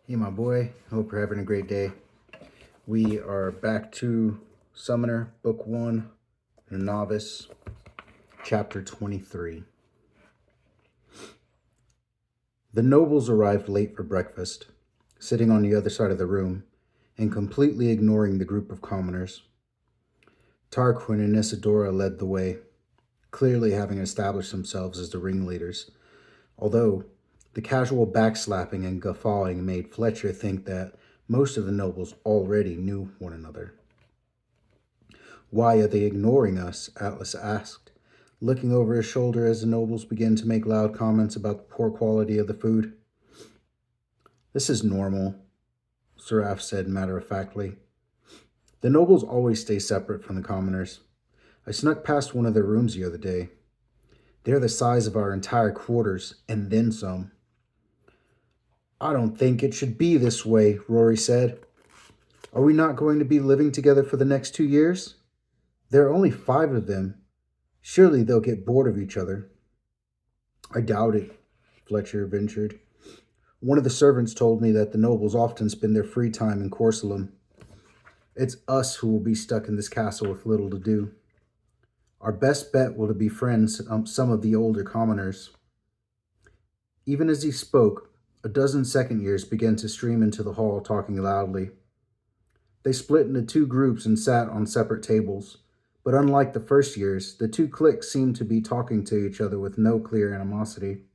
Hey, my boy. Hope you're having a great day. We are back to Summoner, Book 1, Novice, Chapter 23. The nobles arrived late for breakfast, sitting on the other side of the room and completely ignoring the group of commoners. Tarquin and Isidora led the way, clearly having established themselves as the ringleaders, although the casual backslapping and guffawing made Fletcher think that most of the nobles already knew one another. "Why are they ignoring us?" Atlas asked, looking over his shoulder as the nobles began to make loud comments about the poor quality of the food. "This is normal," Seraph said matter-of-factly. "The nobles always stay separate from the commoners. I snuck past one of their rooms the other day. They're the size of our entire quarters, and then some." "I don't think it should be this way," Rory said. "Are we not going to be living together for the next 2 years? There are only 5 of them. Surely they'll get bored of each other." "I doubt it," Fletcher ventured. "One of the servants told me that the nobles often spend their free time in Corsulum. It's us who will be stuck in this castle with little to do. Our best bet will be befriend some of the older commoners." Even as he spoke, a dozen second years began to stream into the hall, talking loudly. They split into 2 groups and sat on separate tables, but unlike the first years, the 2 cliques seemed to be talking to each other with no clear animosity.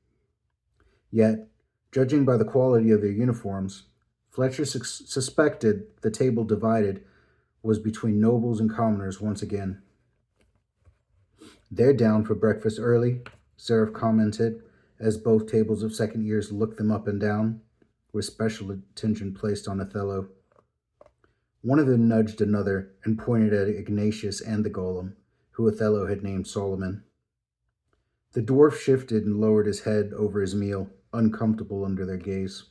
Yet, judging by the quality of their uniforms, Fletcher suspected the table divided was between nobles and commoners once again. "They're down for breakfast early," Seraph commented, as both tables of second years looked them up and down, with special attention placed on Othello. One of them nudged another and pointed at Ignatius and the golem, who Othello had named Solomon. The dwarf shifted and lowered his head over his meal, uncomfortable under their gaze.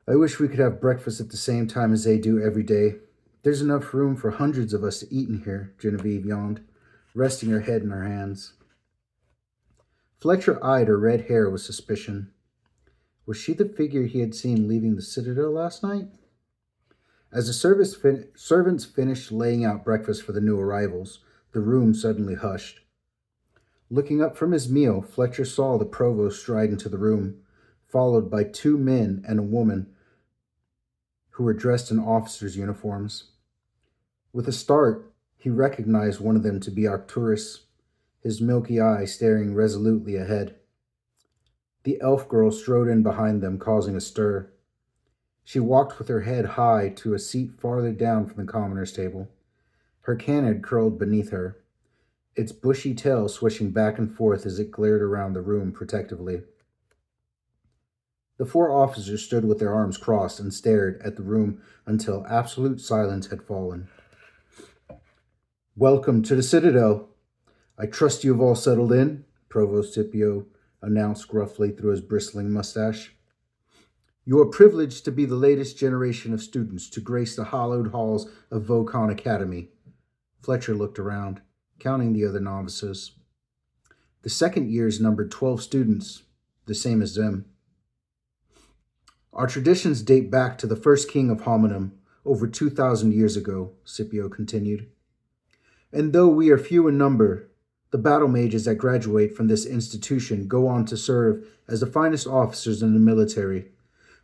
"I wish we could have breakfast at the same time as they do every day. There's enough room for hundreds of us to eat in here," Genevieve yawned, resting her head in her hands. Fletcher eyed her red hair with suspicion. Was she the figure he had seen leaving the citadel last night? As the servants finished laying out breakfast for the new arrivals, the room suddenly hushed. Looking up from his meal, Fletcher saw the provost stride into the room, followed by 2 men and a woman who were dressed in officers' uniforms. With a start, he recognized one of them to be Arcturus, his milky eye staring resolutely ahead. The elf girl strode in behind them, causing a stir. She walked with her head high to a seat farther down from the commoner's table. Her canid curled beneath her, its bushy tail swishing back and forth as it glared around the room protectively. The 4 officers stood with their arms crossed and stared at the room until absolute silence had fallen. "Welcome to the Citadel. I trust you have all settled in," Provost Scipio announced gruffly through his bristling mustache. "You are privileged to be the latest generation of students to grace the hallowed halls of Vocon Academy." Fletcher looked around, counting the other novices. The second years numbered 12 students, the same as them. "Our traditions date back to the first king of Hominum, over 2,000 years ago," Scipio continued. "And though we are few in number, the battle mages that graduate from this institution go on to serve as the finest officers in the military,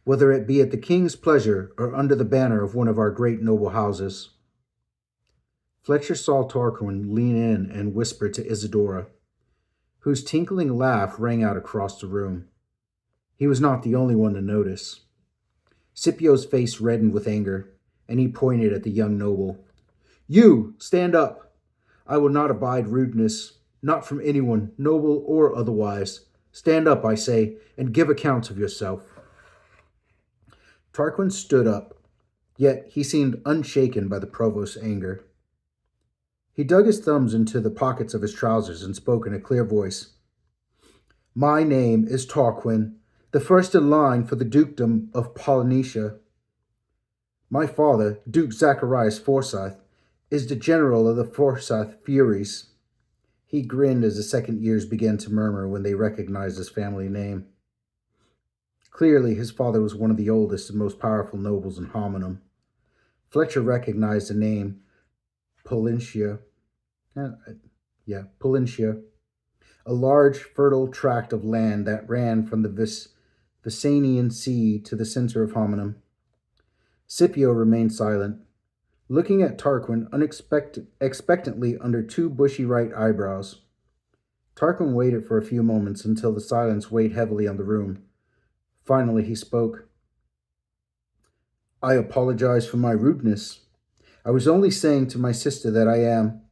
whether it be at the king's pleasure or under the banner of one of our great noble houses." Fletcher saw Tarquin lean in and whisper to Isidora, whose tinkling laugh rang out across the room. He was not the only one to notice. Scipio's face reddened with anger, and he pointed at the young noble. "You, stand up! I will not abide rudeness, not from anyone, noble or otherwise. Stand up, I say, and give account of yourself." Tarquin stood up, yet he seemed unshaken by the provost's anger. He dug his thumbs into the pockets of his trousers and spoke in a clear voice. "My name is Tarquin, the first in line for the dukedom of Polynesia. My father, Duke Zacharias Forsyth, is the general of the Forsyth Furies." He grinned as the second years began to murmur when they recognized his family name. Clearly, his father was one of the oldest and most powerful nobles in Hominum. Fletcher recognized the name Polincia. Uh, Polincia, a large, fertile tract of land that ran from the Vicanian Sea to the center of Hominum. Scipio remained silent, looking at Tarquin expectantly under two bushy right eyebrows. Tarquin waited for a few moments until the silence weighed heavily on the room. Finally, he spoke. I apologize for my rudeness. I was only saying to my sister that I am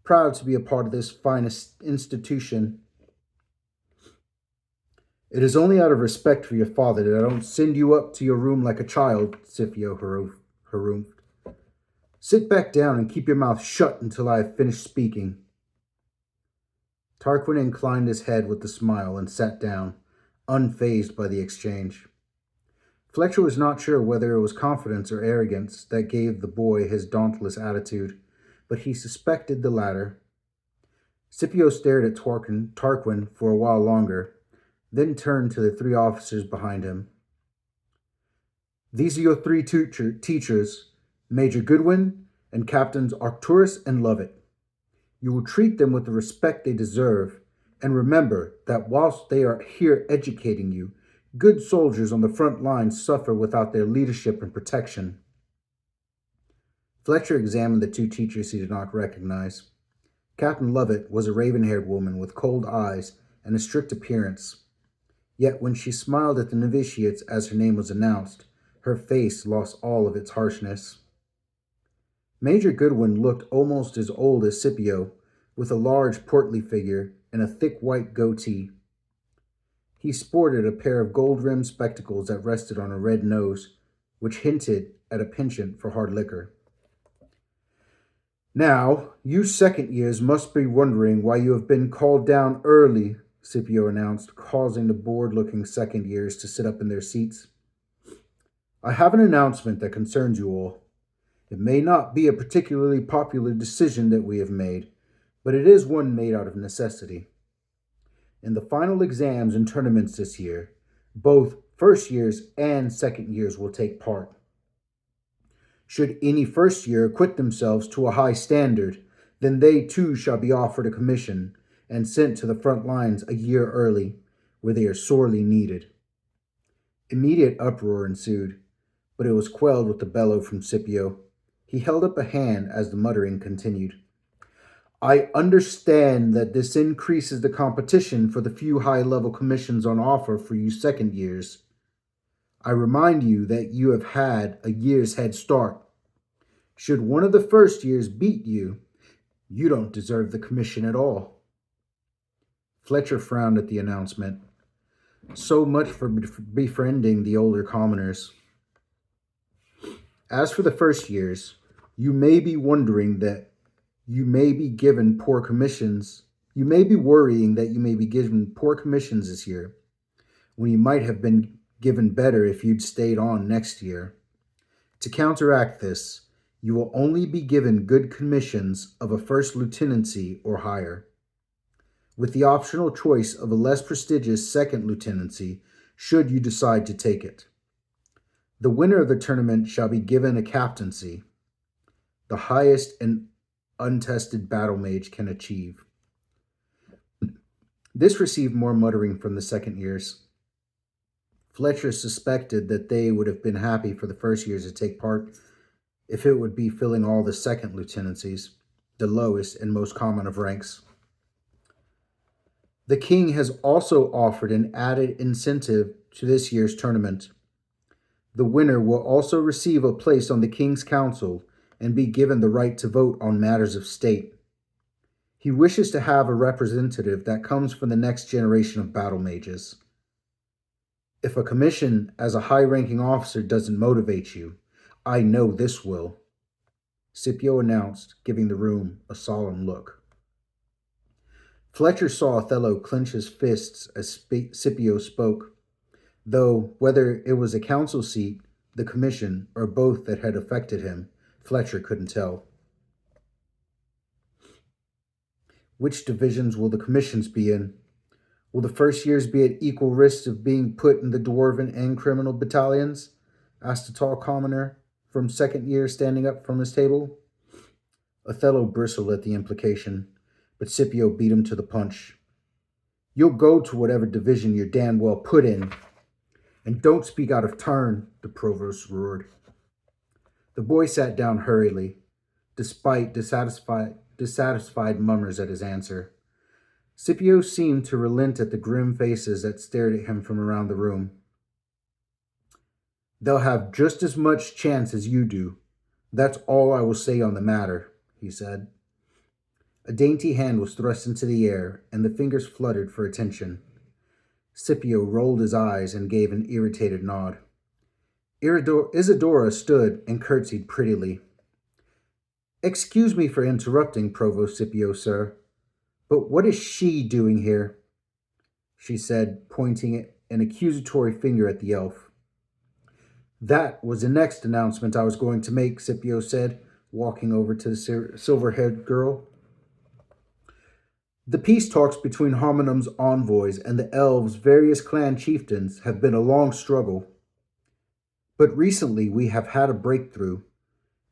proud to be a part of this finest institution. It is only out of respect for your father that I don't send you up to your room like a child, Scipio harumphed. Sit back down and keep your mouth shut until I have finished speaking. Tarquin inclined his head with a smile and sat down, unfazed by the exchange. Fletcher was not sure whether it was confidence or arrogance that gave the boy his dauntless attitude, but he suspected the latter. Scipio stared at Tarquin for a while longer, then turned to the three officers behind him. These are your three teachers, Major Goodwin and Captains Arcturus and Lovett. You will treat them with the respect they deserve, and remember that whilst they are here educating you, good soldiers on the front lines suffer without their leadership and protection. Fletcher examined the two teachers he did not recognize. Captain Lovett was a raven-haired woman with cold eyes and a strict appearance. Yet when she smiled at the novitiates as her name was announced, her face lost all of its harshness. Major Goodwin looked almost as old as Scipio, with a large portly figure and a thick white goatee. He sported a pair of gold-rimmed spectacles that rested on a red nose, which hinted at a penchant for hard liquor. Now, you second years must be wondering why you have been called down early, Scipio announced, causing the bored-looking second years to sit up in their seats. I have an announcement that concerns you all. It may not be a particularly popular decision that we have made, but it is one made out of necessity. In the final exams and tournaments this year, both first years and second years will take part. Should any first year acquit themselves to a high standard, then they too shall be offered a commission and sent to the front lines a year early, where they are sorely needed. Immediate uproar ensued, but it was quelled with a bellow from Scipio. He held up a hand as the muttering continued. I understand that this increases the competition for the few high-level commissions on offer for you second years. I remind you that you have had a year's head start. Should one of the first years beat you, you don't deserve the commission at all. Fletcher frowned at the announcement. So much for befriending the older commoners. As for the first years, you may be wondering that you may be given poor commissions. You may be worrying that you may be given poor commissions this year, when you might have been given better if you'd stayed on next year. To counteract this, you will only be given good commissions of a first lieutenancy or higher, with the optional choice of a less prestigious second lieutenancy should you decide to take it. The winner of the tournament shall be given a captaincy, the highest an untested battle mage can achieve. This received more muttering from the second years. Fletcher suspected that they would have been happy for the first years to take part if it would be filling all the second lieutenancies, the lowest and most common of ranks. The king has also offered an added incentive to this year's tournament. The winner will also receive a place on the king's council and be given the right to vote on matters of state. He wishes to have a representative that comes from the next generation of battle mages. If a commission as a high-ranking officer doesn't motivate you, I know this will, Scipio announced, giving the room a solemn look. Fletcher saw Othello clench his fists as Scipio spoke, though whether it was a council seat, the commission, or both that had affected him, Fletcher couldn't tell. Which divisions will the commissions be in? Will the first years be at equal risk of being put in the dwarven and criminal battalions? Asked a tall commoner from second year, standing up from his table. Othello bristled at the implication, but Scipio beat him to the punch. You'll go to whatever division you're damn well put in. And don't speak out of turn, the provost roared. The boy sat down hurriedly, despite dissatisfied murmurs at his answer. Scipio seemed to relent at the grim faces that stared at him from around the room. They'll have just as much chance as you do. That's all I will say on the matter, he said. A dainty hand was thrust into the air, and the fingers fluttered for attention. Scipio rolled his eyes and gave an irritated nod. Isadora stood and curtsied prettily. Excuse me for interrupting, Provost Scipio, sir, but what is she doing here? She said, pointing an accusatory finger at the elf. That was the next announcement I was going to make, Scipio said, walking over to the silver-haired girl. The peace talks between Hominum's envoys and the elves' various clan chieftains have been a long struggle. But recently we have had a breakthrough.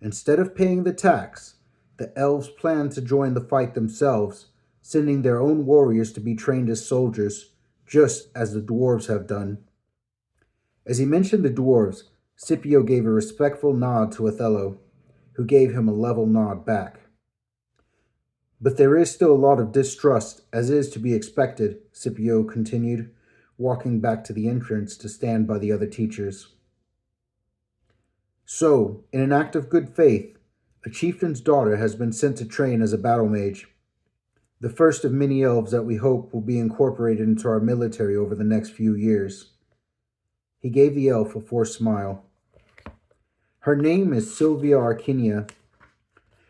Instead of paying the tax, the elves plan to join the fight themselves, sending their own warriors to be trained as soldiers, just as the dwarves have done. As he mentioned the dwarves, Scipio gave a respectful nod to Othello, who gave him a level nod back. But there is still a lot of distrust, as is to be expected, Scipio continued, walking back to the entrance to stand by the other teachers. So, in an act of good faith, a chieftain's daughter has been sent to train as a battle mage, the first of many elves that we hope will be incorporated into our military over the next few years. He gave the elf a forced smile. Her name is Sylvia Arcinia,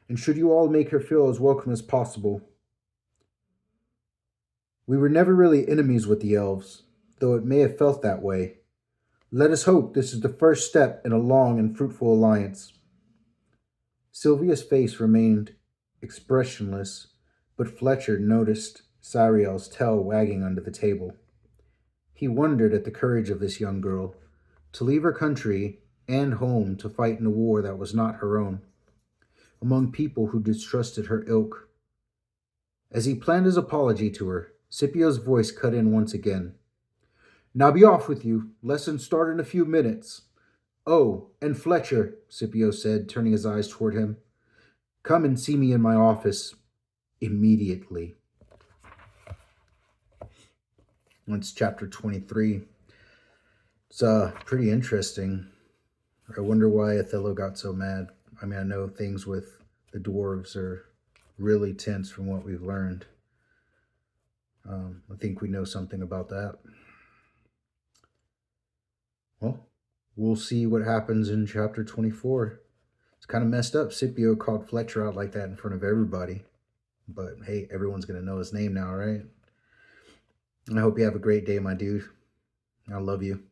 and should you all make her feel as welcome as possible. We were never really enemies with the elves, though it may have felt that way. Let us hope this is the first step in a long and fruitful alliance. Sylvia's face remained expressionless, but Fletcher noticed Sariel's tail wagging under the table. He wondered at the courage of this young girl, to leave her country and home to fight in a war that was not her own, among people who distrusted her ilk. As he planned his apology to her, Scipio's voice cut in once again. Now be off with you. Lessons start in a few minutes. Oh, and Fletcher, Scipio said, turning his eyes toward him. Come and see me in my office immediately. That's chapter 23. It's pretty interesting. I wonder why Othello got so mad. I mean, I know things with the dwarves are really tense from what we've learned. I think we know something about that. Well, we'll see what happens in chapter 24. It's kind of messed up. Scipio called Fletcher out like that in front of everybody. But hey, everyone's going to know his name now, right? I hope you have a great day, my dude. I love you.